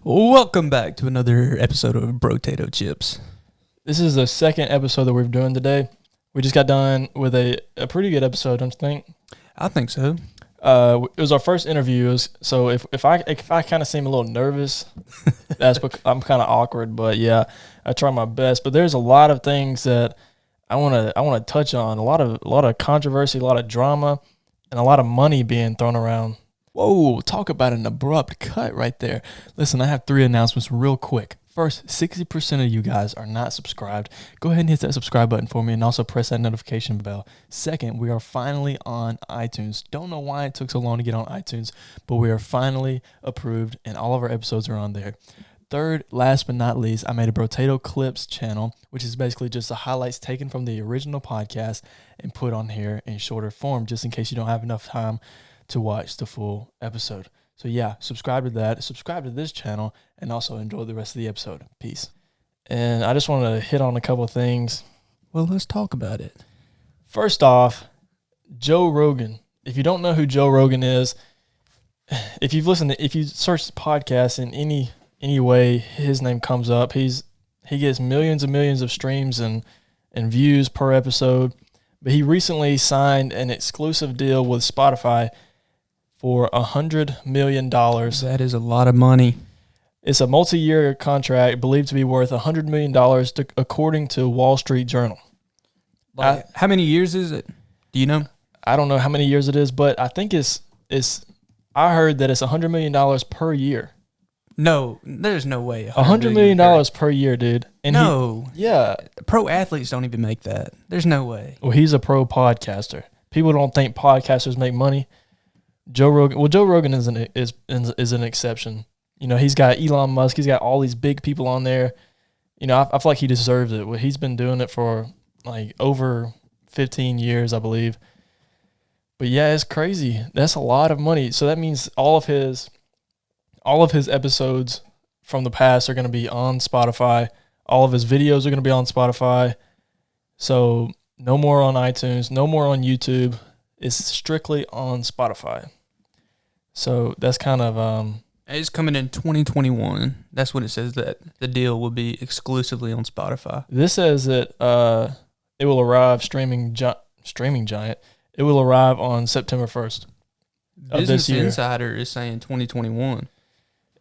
Welcome back to another episode of BrotatoChips. This is the second episode that we're doing today. We just got done with a pretty good episode, don't you think? I think so. It was our first interview, so if I kind of seem a little nervous, that's because I'm kind of awkward. But yeah, I try my best. But there's a lot of things that I want to touch on. A lot of controversy, a lot of drama, and a lot of money being thrown around. Whoa, talk about an abrupt cut right there. Listen, I have 3 announcements real quick. First, 60% of you guys are not subscribed. Go ahead and hit that subscribe button for me and also press that notification bell. Second, we are finally on iTunes. Don't know why it took so long to get on iTunes, but we are finally approved and all of our episodes are on there. Third, last but not least, I made a BrotatoClips channel, which is basically just the highlights taken from the original podcast and put on here in shorter form, just in case you don't have enough time to watch the full episode. So yeah, subscribe to that, subscribe to this channel, and also enjoy the rest of the episode. Peace. And I just want to hit on a couple of things. Well, let's talk about it. First off, Joe Rogan. If you don't know who Joe Rogan is, if you search the podcast in any way, his name comes up. He gets millions and millions of streams and views per episode. But he recently signed an exclusive deal with Spotify for $100 million. That is a lot of money. It's a multi-year contract believed to be worth $100 million, according to Wall Street Journal. How many years is it? Do you know? I don't know how many years it is, but I think I heard that it's $100 million per year. No, there's no way. $100 million per year, dude. And yeah. Pro athletes don't even make that. There's no way. Well, he's a pro podcaster. People don't think podcasters make money. Joe Rogan is an exception. You know, he's got Elon Musk. He's got all these big people on there. You know, I feel like he deserves it. Well, he's been doing it for like over 15 years, I believe. But yeah, it's crazy. That's a lot of money. So that means all of his episodes from the past are going to be on Spotify. All of his videos are going to be on Spotify. So no more on iTunes, no more on YouTube. It's strictly on Spotify. So that's kind of... It's coming in 2021. That's when it says that the deal will be exclusively on Spotify. This says that it will arrive streaming giant. It will arrive on September 1st of Business this year. Insider is saying 2021.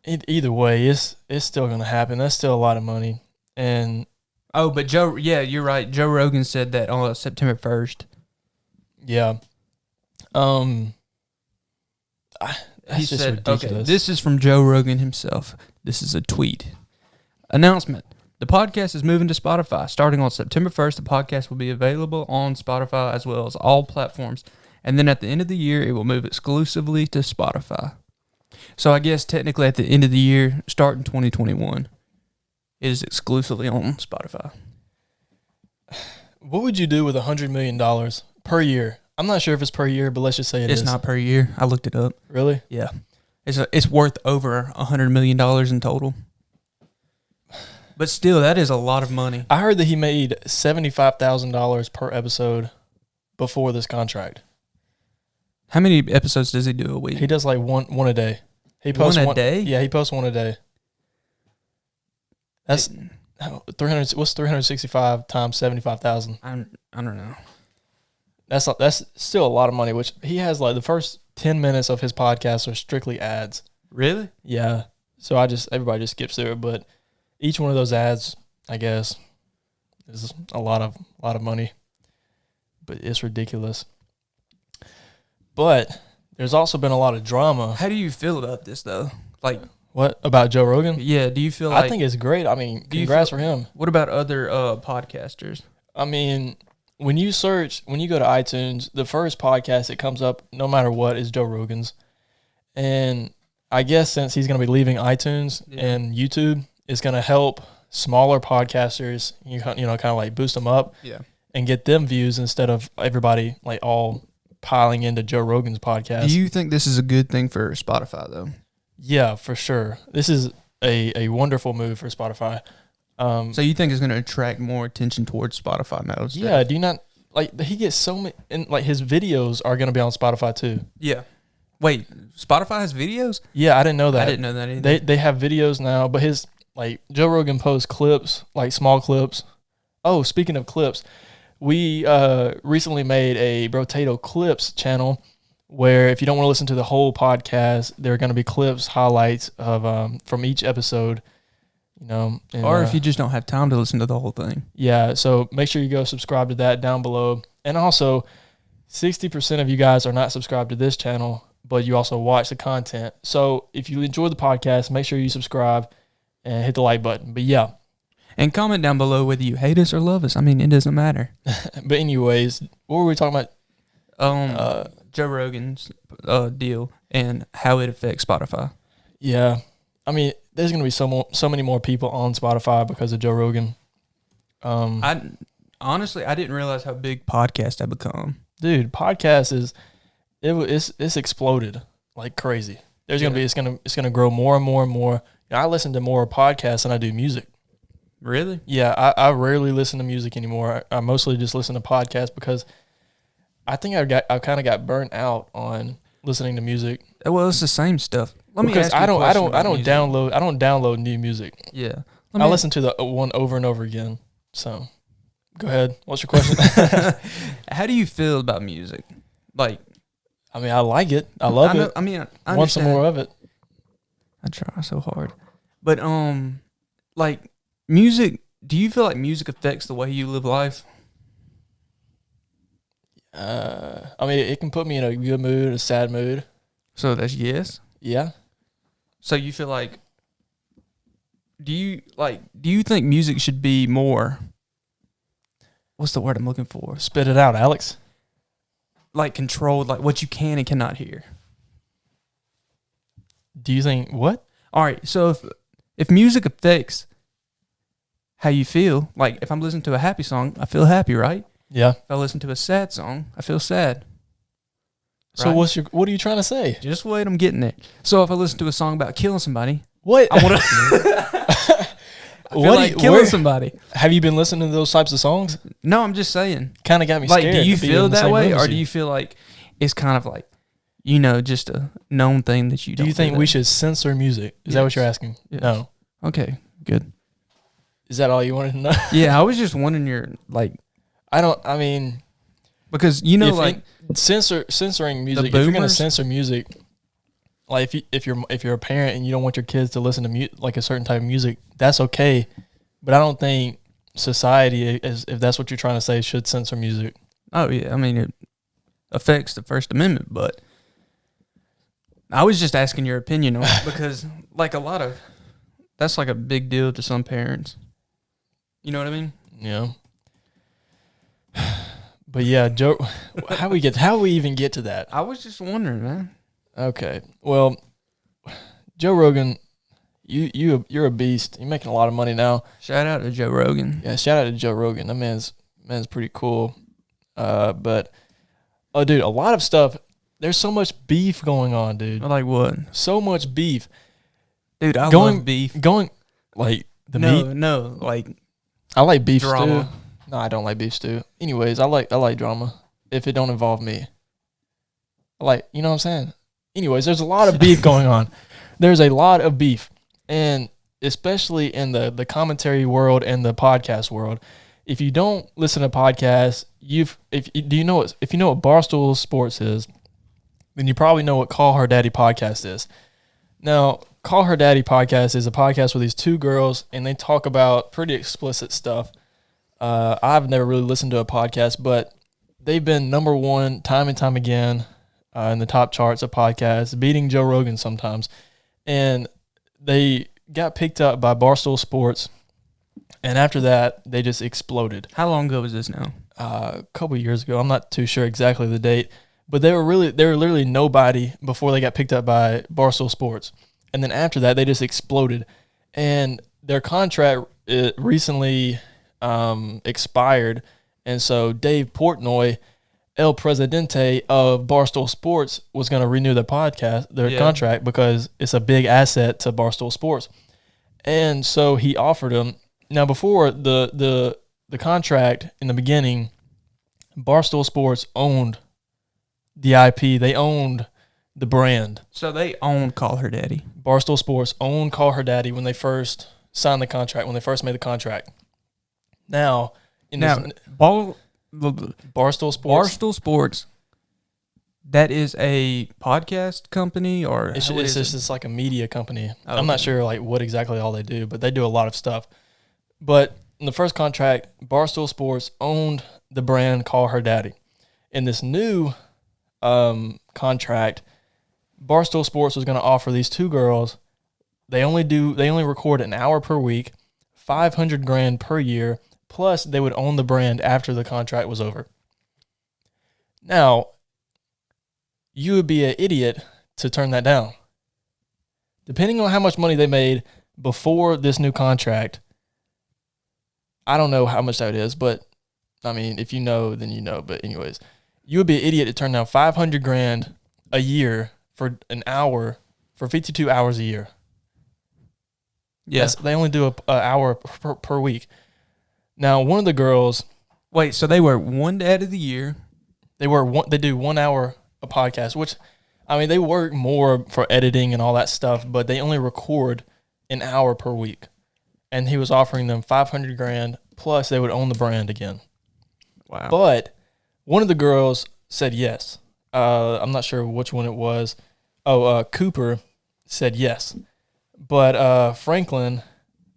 Either way, it's still going to happen. That's still a lot of money. And but you're right. Joe Rogan said that on September 1st. Yeah. He said, okay, this is from Joe Rogan himself. This is a tweet. Announcement. The podcast is moving to Spotify. Starting on September 1st, the podcast will be available on Spotify as well as all platforms. And then at the end of the year, it will move exclusively to Spotify. So I guess technically at the end of the year, starting 2021, it is exclusively on Spotify. What would you do with $100 million per year? I'm not sure if it's per year, but let's just say it's not per year. I looked it up. Really? Yeah. It's worth over $100 million in total. But still, that is a lot of money. I heard that he made $75,000 per episode before this contract. How many episodes does he do a week? He does like one a day. He posts one a day? Yeah, he posts one a day. That's 300. What's 365 times 75,000? I don't know. That's still a lot of money. Which he has like the first 10 minutes of his podcast are strictly ads. Really? Yeah. So everybody just skips through it, but each one of those ads, I guess, is a lot of money. But it's ridiculous. But there's also been a lot of drama. How do you feel about this, though? Like, what about Joe Rogan? Yeah, do you feel like... I think it's great. I mean, congrats for him. What about other podcasters? I mean, when you go to iTunes, the first podcast that comes up, no matter what, is Joe Rogan's. And I guess since he's going to be leaving iTunes and YouTube, it's going to help smaller podcasters, you know, kind of like boost them up and get them views instead of everybody like all piling into Joe Rogan's podcast. Do you think this is a good thing for Spotify, though? Yeah, for sure. This is a wonderful move for Spotify. So you think it's going to attract more attention towards Spotify now? Yeah, do you not, like, he gets so many, and like his videos are going to be on Spotify too. Yeah. Wait, Spotify has videos? Yeah, I didn't know that. I didn't know that either. They have videos now, but his like Joe Rogan posts clips, like small clips. Oh, speaking of clips, we recently made a BrotatoChips channel where if you don't want to listen to the whole podcast, there are going to be clips, highlights of from each episode. And, or if you just don't have time to listen to the whole thing. Yeah, so make sure you go subscribe to that down below. And also, 60% of you guys are not subscribed to this channel, but you also watch the content. So if you enjoy the podcast, make sure you subscribe and hit the like button. But yeah. And comment down below whether you hate us or love us. I mean, it doesn't matter. But anyways, what were we talking about? Joe Rogan's deal and how it affects Spotify. Yeah. I mean, there's going to be so many more people on Spotify because of Joe Rogan. I didn't realize how big podcast had become. Dude, podcast it's exploded like crazy. There's going to be it's going to grow more and more and more. I listen to more podcasts than I do music. Really? Yeah, I rarely listen to music anymore. I mostly just listen to podcasts because I think I kind of got burnt out on listening to music. Well, it's the same stuff. Let me ask you I don't download new music. Yeah. I listen to the one over and over again. So, go ahead. What's your question? How do you feel about music? Like, I mean, I like it. I love it. I mean, I want some more of it. I try so hard. But like music, do you feel like music affects the way you live life? I mean, it can put me in a good mood, a sad mood. So that's yes? Yeah. So you feel like do you think music should be more, what's the word I'm looking for? Spit it out, Alex. Like controlled, like what you can and cannot hear. Do you think what? All right, so if music affects how you feel, like if I'm listening to a happy song, I feel happy, right? Yeah. If I listen to a sad song, I feel sad. So right? What are you trying to say? Just wait, I'm getting there. So if I listen to a song about killing somebody, what? I want to killing somebody. Have you been listening to those types of songs? No, I'm just saying. Kind of got me like, scared. Do you feel that way, or do you feel like it's kind of like, just a known thing that you don't? Do you think we should censor music? Is that what you're asking? Yes. No. Okay, good. Is that all you wanted to know? Yeah, I was just wondering because censoring music. If you're gonna censor music, like if you're a parent and you don't want your kids to listen to like a certain type of music, that's okay. But I don't think society, if that's what you're trying to say, should censor music. Oh yeah, I mean it affects the First Amendment, but I was just asking your opinion on it because that's like a big deal to some parents. You know what I mean? Yeah. But yeah, Joe, how we even get to that? I was just wondering, man. Okay, well, Joe Rogan, you're a beast. You're making a lot of money now. Shout out to Joe Rogan. Yeah, shout out to Joe Rogan. That man's pretty cool. But dude, a lot of stuff. There's so much beef going on, dude. Like what? So much beef, dude. I love beef. Like the meat. No, like I like beef drama. stew. No, I don't like beef stew. Anyways, I like drama if it don't involve me. You know what I'm saying? Anyways, there's a lot of beef going on. There's a lot of beef, and especially in the commentary world and the podcast world. If you don't listen to podcasts, if you know what Barstool Sports is, then you probably know what Call Her Daddy podcast is. Now, Call Her Daddy podcast is a podcast with these two girls, and they talk about pretty explicit stuff. I've never really listened to a podcast, but they've been number one time and time again in the top charts of podcasts, beating Joe Rogan sometimes. And they got picked up by Barstool Sports, and after that, they just exploded. How long ago was this now? A couple of years ago. I'm not too sure exactly the date, but they were literally nobody before they got picked up by Barstool Sports. And then after that, they just exploded. And their contract recently expired, and so Dave Portnoy, El Presidente of Barstool Sports, was going to renew their contract because it's a big asset to Barstool Sports. And so he offered him. Now, before the contract in the beginning, Barstool Sports owned the IP. They owned the brand. So they own Call Her Daddy. Barstool Sports owned Call Her Daddy when they first signed the contract, when they first made the contract. Now, Barstool Sports. Barstool Sports. That is a podcast company, or It's just like a media company. Oh, I'm not sure like what exactly all they do, but they do a lot of stuff. But in the first contract, Barstool Sports owned the brand Call Her Daddy. In this new contract, Barstool Sports was going to offer these two girls. They only record an hour per week, $500,000 per year, plus they would own the brand after the contract was over. Now, you would be an idiot to turn that down. Depending on how much money they made before this new contract, I don't know how much that is, but I mean, if you know, then you know. But anyways, you would be an idiot to turn down $500,000 a year for an hour, for 52 hours a year. Yes, They only do an hour per week. Now, one of the girls, wait, so they were one dad of the year. they do 1 hour a podcast, which, I mean, they work more for editing and all that stuff, but they only record an hour per week. And he was offering them $500,000 plus they would own the brand again. Wow. But one of the girls said yes. I'm not sure which one it was. Cooper said yes. But Franklin,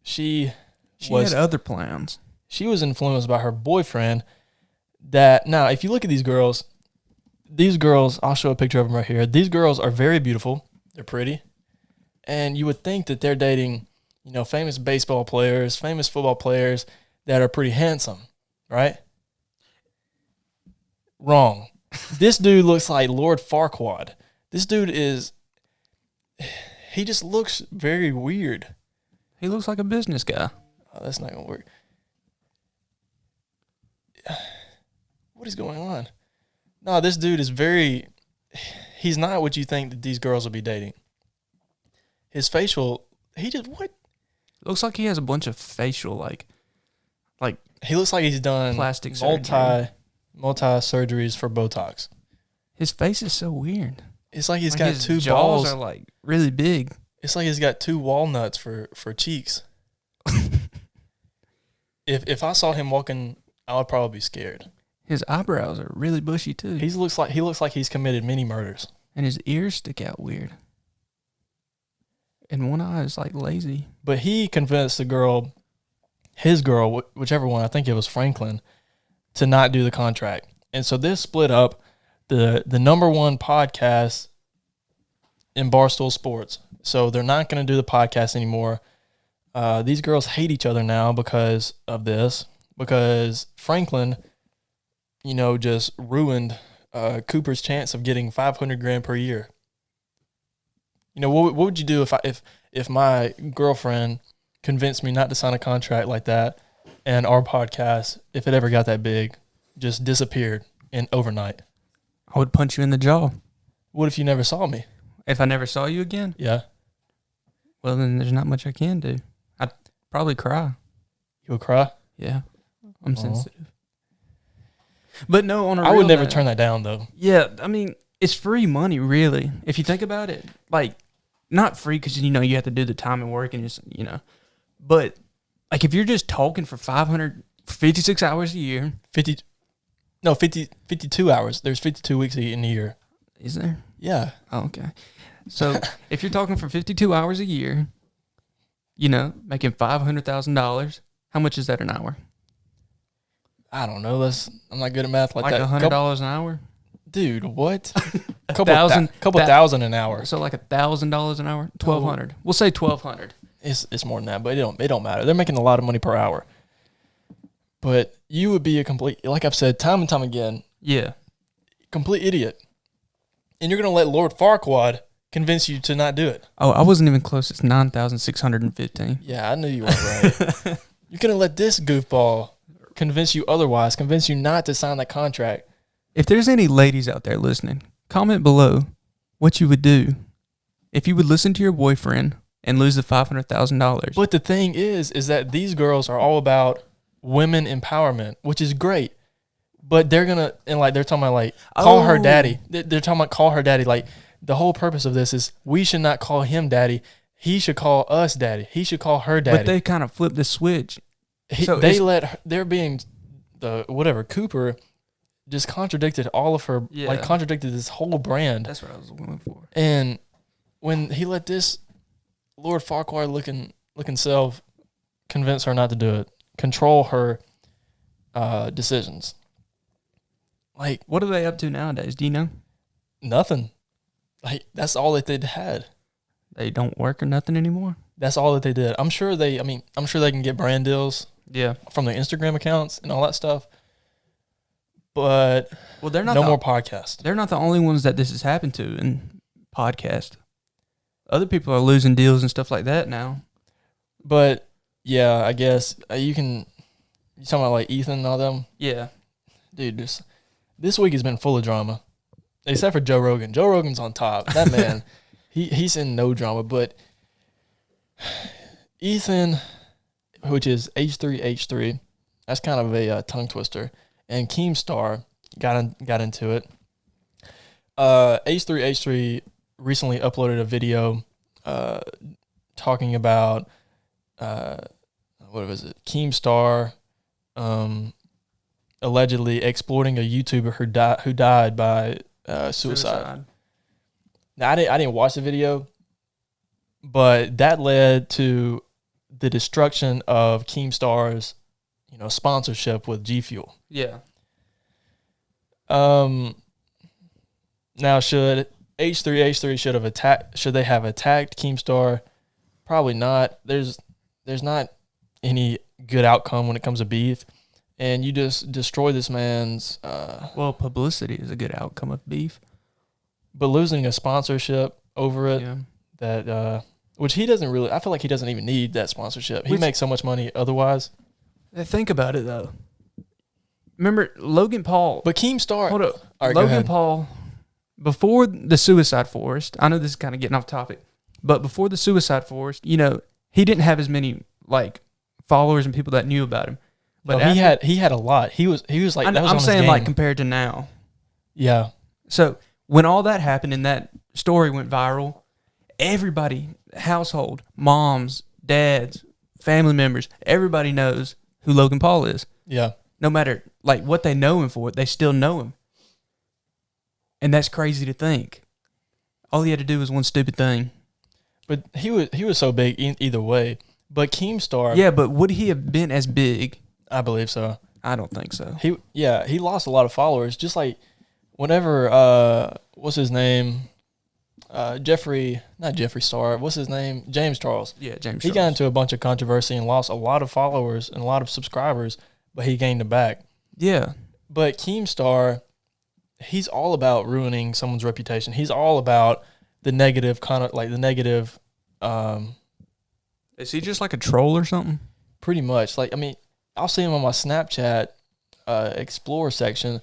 she had other plans. She was influenced by her boyfriend. Now, if you look at these girls, I'll show a picture of them right here. These girls are very beautiful. They're pretty. And you would think that they're dating, famous baseball players, famous football players that are pretty handsome, right? Wrong. This dude looks like Lord Farquaad. This dude he just looks very weird. He looks like a business guy. Oh, that's not going to work. What is going on? No, this dude is he's not what you think that these girls will be dating. His facial, what? Looks like he has a bunch of facial, like He looks like he's done plastic multi surgeries for Botox. His face is so weird. It's like he's got his two jaws balls. are like really big. It's like he's got two walnuts for cheeks. If I saw him walking, I would probably be scared. His eyebrows are really bushy too. He looks like he's committed many murders. And his ears stick out weird. And one eye is like lazy. But he convinced his girl, whichever one, I think it was Franklin, to not do the contract. And so this split up the number one podcast in Barstool Sports. So they're not going to do the podcast anymore. These girls hate each other now because of this. Because Franklin, just ruined Cooper's chance of getting $500,000 per year. What would you do if my girlfriend convinced me not to sign a contract like that, and our podcast, if it ever got that big, just disappeared overnight? I would punch you in the jaw. What if you never saw me? If I never saw you again? Yeah. Well, then there's not much I can do. I'd probably cry. You would cry? Yeah. I'm sensitive. But no, on a I real would never note, turn that down, though. Yeah, I mean, it's free money, really. If you think about it, like, not free because, you have to do the time and work and just, But, like, if you're just talking for 56 hours a year. 52 hours. There's 52 weeks in a year. Is there? Yeah. Oh, okay. So, if you're talking for 52 hours a year, making $500,000, how much is that an hour? I don't know. I'm not good at math like like that. $100 an hour? Dude, what? couple $1,000 thousand an hour. So like $1,000 an hour? $1,200. We'll say $1,200. It's more than that, but it don't matter. They're making a lot of money per hour. But you would be a complete, like I've said time and time again, Yeah. complete idiot. And you're going to let Lord Farquaad convince you to not do it. Oh, I wasn't even close. It's 9,615. Yeah, I knew you weren't right. You're going to let this goofball convince you otherwise, convince you not to sign that contract. If there's any ladies out there listening, comment below what you would do if you would listen to your boyfriend and lose the $500,000. But the thing is that these girls are all about women empowerment, which is great. But they're going to, and like they're talking about like, call her daddy. They're talking about call her daddy. Like the whole purpose of this is we should not call him daddy. He should call us daddy. He should call her daddy. But they kind of flipped the switch. Cooper just contradicted all of her, contradicted this whole brand. That's what I was looking for. And when he let this Lord Farquaad looking self convince her not to do it, control her decisions. Like, what are they up to nowadays? Do you know? Nothing. Like, that's all that they'd had. They don't work or nothing anymore? That's all that they did. I'm sure they can get brand deals from their Instagram accounts and all that stuff. But they're not more podcasts. They're not the only ones that this has happened to in podcast. Other people are losing deals and stuff like that now. But yeah, I guess you talking about like Ethan and all them? Yeah. Dude, this week has been full of drama. Except for Joe Rogan. Joe Rogan's on top. That man, he's in no drama. But Ethan, which is H3H3, that's kind of a tongue twister. And Keemstar got into it. H3H3 recently uploaded a video talking about Keemstar allegedly exploiting a YouTuber who died by suicide. Now I didn't watch the video, but that led to the destruction of Keemstar's sponsorship with G Fuel. Yeah. Now should H3H3 should they have attacked Keemstar? Probably not. There's not any good outcome when it comes to beef, and you just destroy this man's publicity is a good outcome of beef. But losing a sponsorship over it, that which he doesn't really, I feel like he doesn't even need that sponsorship. He makes so much money otherwise. Think about it though. Remember Logan Paul? But Keemstar, hold up. Right, Logan Paul, before the suicide forest, I know this is kind of getting off topic, but before the suicide forest, he didn't have as many followers and people that knew about him. But he had a lot. He was like, I'm saying compared to now. Yeah. So when all that happened and that story went viral, everybody, household, moms, dads, family members, everybody knows who Logan Paul is. Yeah. No matter what they know him for, they still know him. And that's crazy to think. All he had to do was one stupid thing. But he was so big either way. But Keemstar, yeah, but would he have been as big? I believe so. I don't think so. He lost a lot of followers. Just like whenever what's his name? Not Jeffree Star. What's his name? James Charles. Yeah, James. He got into a bunch of controversy and lost a lot of followers and a lot of subscribers, but he gained them back. Yeah. But Keemstar, he's all about ruining someone's reputation. He's all about the negative Is he just like a troll or something? Pretty much. I'll see him on my Snapchat Explore section,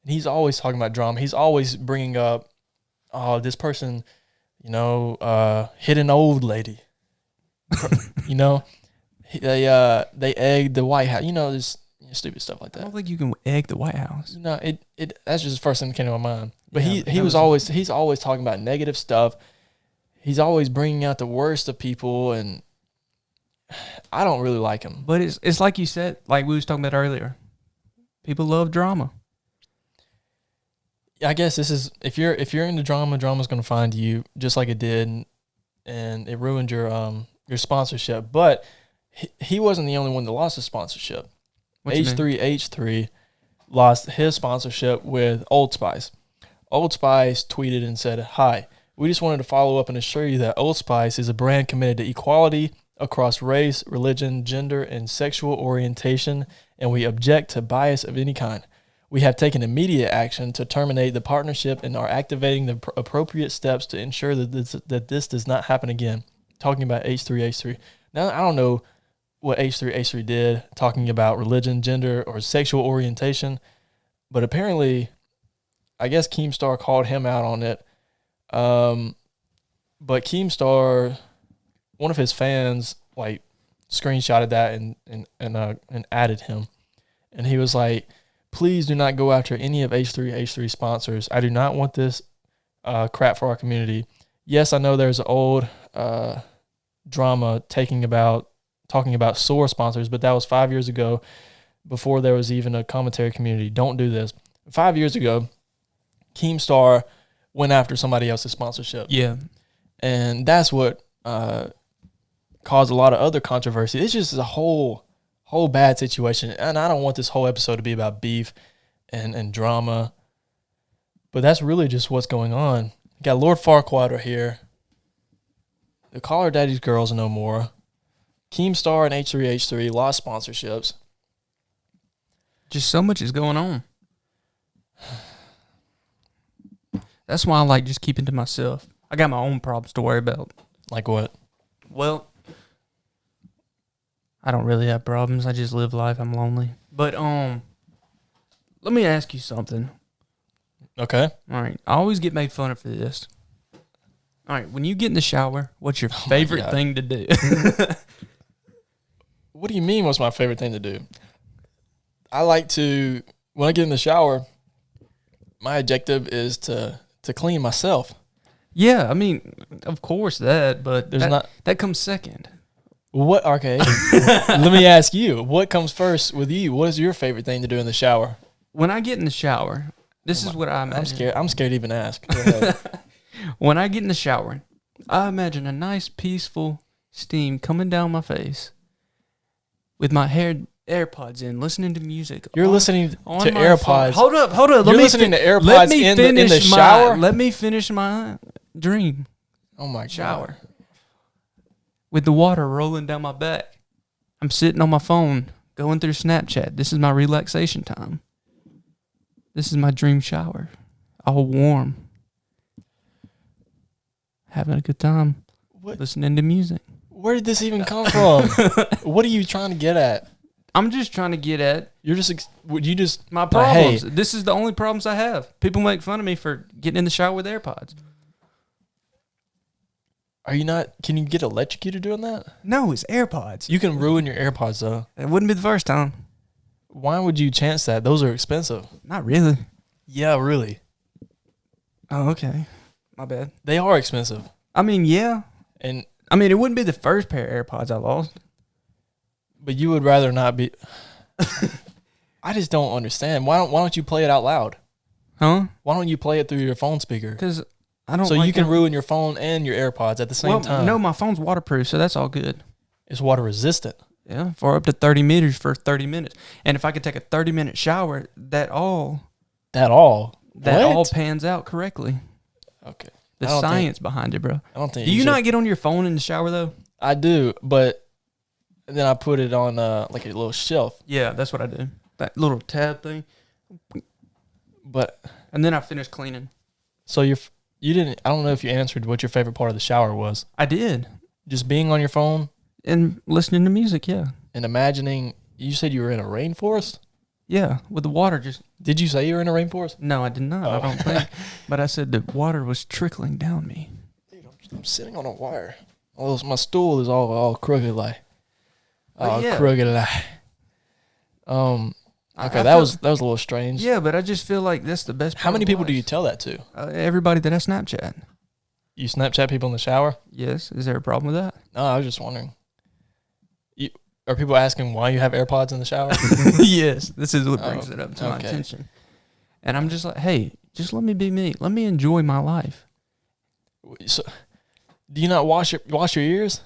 and he's always talking about drama. He's always bringing up, this person, hit an old lady. They egged the White House. This stupid stuff like that. I don't think you can egg the White House. No, that's just the first thing that came to my mind. But he's always talking about negative stuff. He's always bringing out the worst of people, and I don't really like him. But it's like you said, like we was talking about earlier. People love drama. I guess this is if you're into drama, drama's going to find you just like it did, and it ruined your sponsorship. But he wasn't the only one that lost his sponsorship. H3H3 lost his sponsorship with Old Spice. Old Spice tweeted and said, "Hi, we just wanted to follow up and assure you that Old Spice is a brand committed to equality across race, religion, gender, and sexual orientation, and we object to bias of any kind. We have taken immediate action to terminate the partnership and are activating the appropriate steps to ensure that this does not happen again." Talking about H3H3. Now, I don't know what H3H3 did, talking about religion, gender, or sexual orientation, but apparently, I guess Keemstar called him out on it. But Keemstar, one of his fans, screenshotted that and added him, and he was like, "Please do not go after any of H3H3 sponsors. I do not want this crap for our community. Yes, I know there's an old drama talking about SOAR sponsors, but that was 5 years ago, before there was even a commentary community. Don't do this. 5 years ago, Keemstar went after somebody else's sponsorship. Yeah. And that's what caused a lot of other controversy. It's just a whole bad situation. And I don't want this whole episode to be about beef and drama. But that's really just what's going on. You got Lord Farquaad right here. The Call Her Daddy's Girls No More. Keemstar and H3H3 lost sponsorships. Just so much is going on. That's why I like just keeping to myself. I got my own problems to worry about. Like what? Well, I don't really have problems. I just live life. I'm lonely. But let me ask you something. Okay. All right. I always get made fun of for this. All right. When you get in the shower, what's your favorite thing to do? What do you mean what's my favorite thing to do? I like to, when I get in the shower, my objective is to clean myself. Yeah, I mean, of course that, but that comes second. What? Okay. Let me ask you, what comes first with you? What is your favorite thing to do in the shower? When I get in the shower, this is what I imagine. I'm scared to even ask. Go ahead. When I get in the shower, I imagine a nice, peaceful steam coming down my face with my AirPods in, listening to music. You're listening to AirPods. Hold up. You're listening to AirPods in the shower? Let me finish my dream. Oh, my God. Shower. With the water rolling down my back. I'm sitting on my phone, going through Snapchat. This is my relaxation time. This is my dream shower. All warm. Having a good time. Listening to music. Where did this even come from? What are you trying to get at? I'm just trying to get at. My problems. Hey. This is the only problems I have. People make fun of me for getting in the shower with AirPods. Are you not? Can you get electrocuted doing that? No, it's AirPods. You can ruin your AirPods though. It wouldn't be the first time. Why would you chance that? Those are expensive. Not really. Yeah, really. Oh, okay. My bad. They are expensive. I mean, yeah. And I mean, it wouldn't be the first pair of AirPods I lost. But you would rather not be. I just don't understand. Why don't you play it out loud? Huh? Why don't you play it through your phone speaker? Because I don't. So you can ruin your phone and your AirPods at the same time. No, my phone's waterproof, so that's all good. It's water resistant. Yeah, for up to 30 meters for 30 minutes. And if I could take a 30-minute shower, that all pans out correctly. Okay. The science behind it, bro. I don't think. Do you not get on your phone in the shower though? I do, but then I put it on like a little shelf. Yeah, that's what I do. That little tab thing. And then I finish cleaning. So you didn't. I don't know if you answered what your favorite part of the shower was. I did. Just being on your phone and listening to music. Yeah. And imagining. You said you were in a rainforest. Yeah, with the water just. Did you say you were in a rainforest? No, I did not. I don't think. But I said the water was trickling down me. Dude, I'm sitting on a wire. My stool is all crooked like. Crooked like. Okay, that was a little strange. Yeah, but I just feel like that's the best part. How many people do you tell that to? Everybody that I Snapchat. You Snapchat people in the shower? Yes. Is there a problem with that? No, I was just wondering. Are people asking why you have AirPods in the shower? Yes. This is what brings it up to my attention. And I'm just like, hey, just let me be me. Let me enjoy my life. So, do you not wash your ears?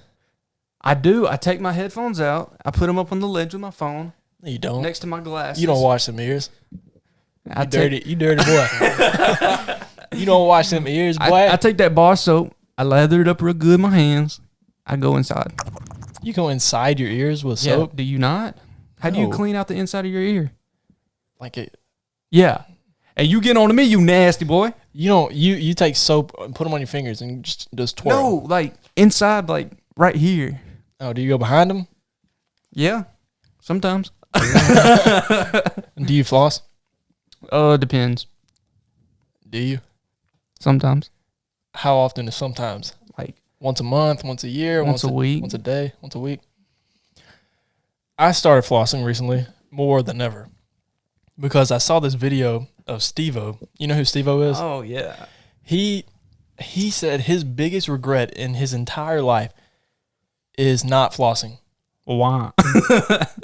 I do. I take my headphones out. I put them up on the ledge with my phone. No, you don't. Next to my glasses. You don't wash them ears. You dirty boy. You don't wash them ears, boy. I take that bar soap. I lather it up real good in my hands. I go inside. You go inside your ears with soap? Yeah. Do you not? How do you clean out the inside of your ear? Like it. Yeah. And you get on to me, you nasty boy. You don't. You take soap and put them on your fingers and just twirl. No, like inside, like right here. Oh, do you go behind them? Yeah, sometimes. Do you floss? Depends. Do you? Sometimes. How often is sometimes? Like once a month, once a year, once a week, once a day, once a week. I started flossing recently more than ever because I saw this video of Steve-O. You know who Steve-O is? Oh, yeah. He said his biggest regret in his entire life is not flossing. Why?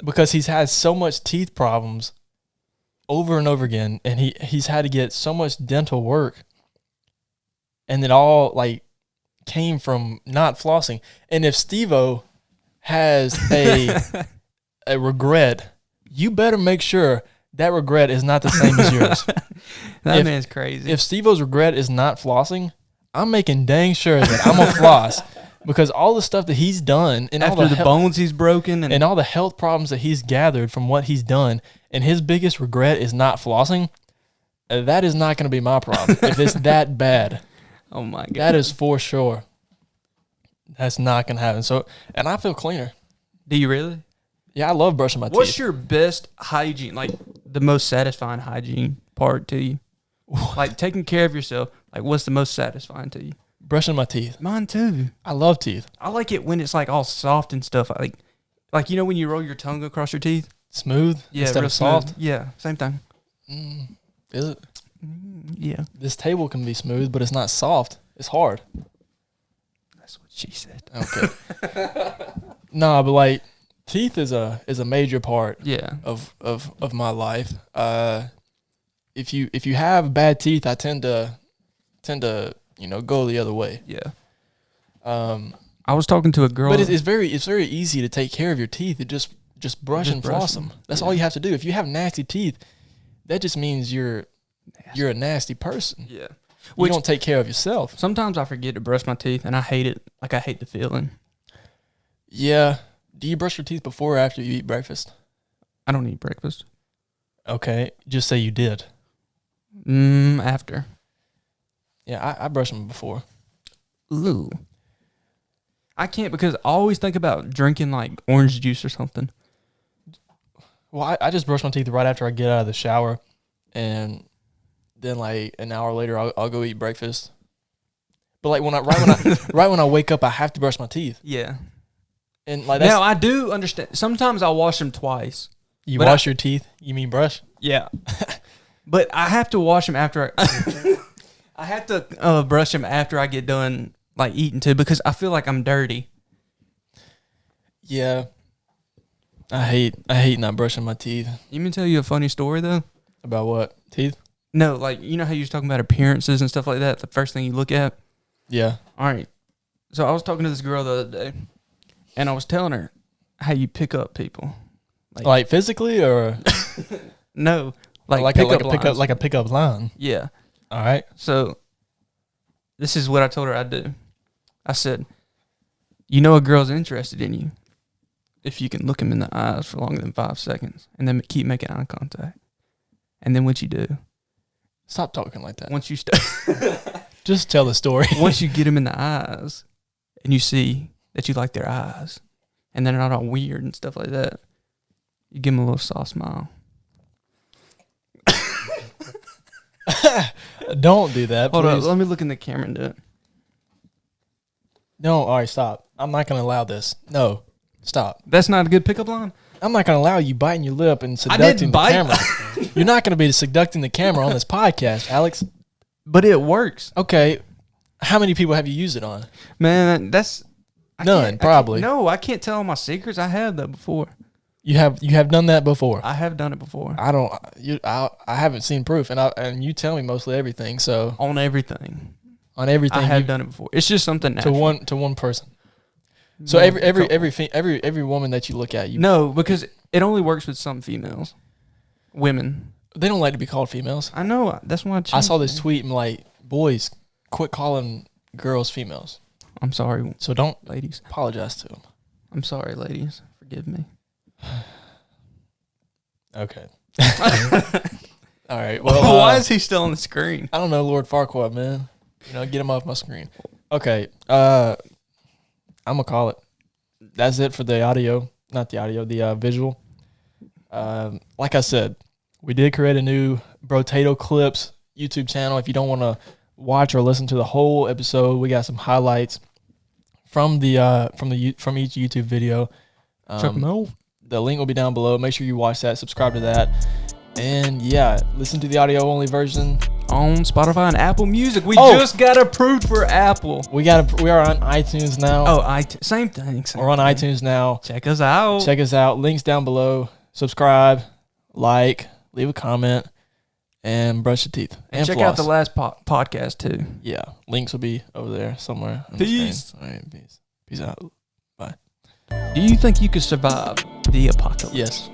Because he's had so much teeth problems over and over again, and he's had to get so much dental work, and it all like came from not flossing. And if Steve-O has a regret, you better make sure that regret is not the same as yours. That man's crazy. If Steve-O's regret is not flossing, I'm making dang sure that I'm gonna floss, because all the stuff that he's done and after all the bones he's broken and all the health problems that he's gathered from what he's done, and his biggest regret is not flossing, that is not going to be my problem. If it's that bad, oh my God, that is for sure. That's not going to happen. So, and I feel cleaner. Do you really? Yeah, I love brushing my teeth. What's your best hygiene, like the most satisfying hygiene part to you? Like taking care of yourself, like what's the most satisfying to you? Brushing my teeth. Mine too. I love teeth. I like it when it's like all soft and stuff. Like you know when you roll your tongue across your teeth? Smooth instead real of soft. smooth. Yeah, same thing. Is it? Yeah. This table can be smooth, but it's not soft. It's hard. That's what she said. Okay. No, but like teeth is a major part Yeah. of my life. If you have bad teeth, I tend to go the other way. Yeah. I was talking to a girl. But it's very easy to take care of your teeth. It just brush and floss them. That's all you have to do. If you have nasty teeth, that just means you're a nasty person. Yeah. You don't take care of yourself. Sometimes I forget to brush my teeth, and I hate it. Like, I hate the feeling. Yeah. Do you brush your teeth before or after you eat breakfast? I don't eat breakfast. Okay. Just say you did. After. Yeah, I brush them before. Ooh. I can't because I always think about drinking, like, orange juice or something. Well, I just brush my teeth right after I get out of the shower, and then like an hour later I'll go eat breakfast. But like right when I wake up, I have to brush my teeth. Yeah. And like now I do understand. Sometimes I'll wash them twice. You wash your teeth? You mean brush? Yeah. But I have to wash them after I have to brush them after I get done like eating too, because I feel like I'm dirty. Yeah. I hate not brushing my teeth. You mean tell you a funny story though? About what? Teeth? No, like you know how you was talking about appearances and stuff like that. The first thing you look at. Yeah. All right. So I was talking to this girl the other day, and I was telling her how you pick up people. Like physically or no, like a pickup line. Yeah. All right. So this is what I told her I'd do. I said, you know a girl's interested in you if you can look him in the eyes for longer than 5 seconds and then keep making eye contact. And then what you do? Stop talking like that. Once you just tell the story. Once you get him in the eyes and you see that you like their eyes and they're not all weird and stuff like that, you give them a little soft smile. Don't do that, please. Hold on, let me look in the camera and do it. No, all right, stop. I'm not going to allow this. No, stop. That's not a good pickup line? I'm not going to allow you biting your lip and seducting the camera. You're not going to be seducting the camera on this podcast, Alex. But it works. Okay. How many people have you used it on? Man, that's... None, probably. No, I can't tell all my secrets. I have that before. You have done that before? I have done it before. I haven't seen proof, and you tell me mostly everything, so... On everything. On everything. I have done it before. It's just something natural. To one person. So every woman that you look at, no, because it only works with some females, women. They don't like to be called females. I know. That's why I saw this tweet and like, boys, quit calling girls females. I'm sorry. So don't, ladies, apologize to them. I'm sorry, ladies. Forgive me. Okay. All right. Well, why is he still on the screen? I don't know, Lord Farquaad, man. Get him off my screen. Okay. I'm gonna call it. That's it for the audio, not the audio, the visual. Like I said, we did create a new BrotatoChips YouTube channel. If you don't want to watch or listen to the whole episode, we got some highlights from each YouTube video. Check them out. The link will be down below. Make sure you watch that, subscribe to that, and yeah, listen to the audio only version on Spotify and Apple Music. We Oh. just got approved for Apple. We are on iTunes now. Oh, same thing. We're on iTunes now. Check us out. Check us out. Links down below. Subscribe, like, leave a comment, and brush your teeth. And check out the last podcast too. Yeah, links will be over there somewhere. On Peace. The screen. All right, peace. Peace out. Do you think you could survive the apocalypse? Yes,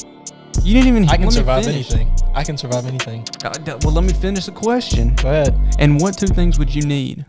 You didn't even. I can let me survive finish. anything. I can survive anything. Well, let me finish the question. Go ahead. And what 2 things would you need?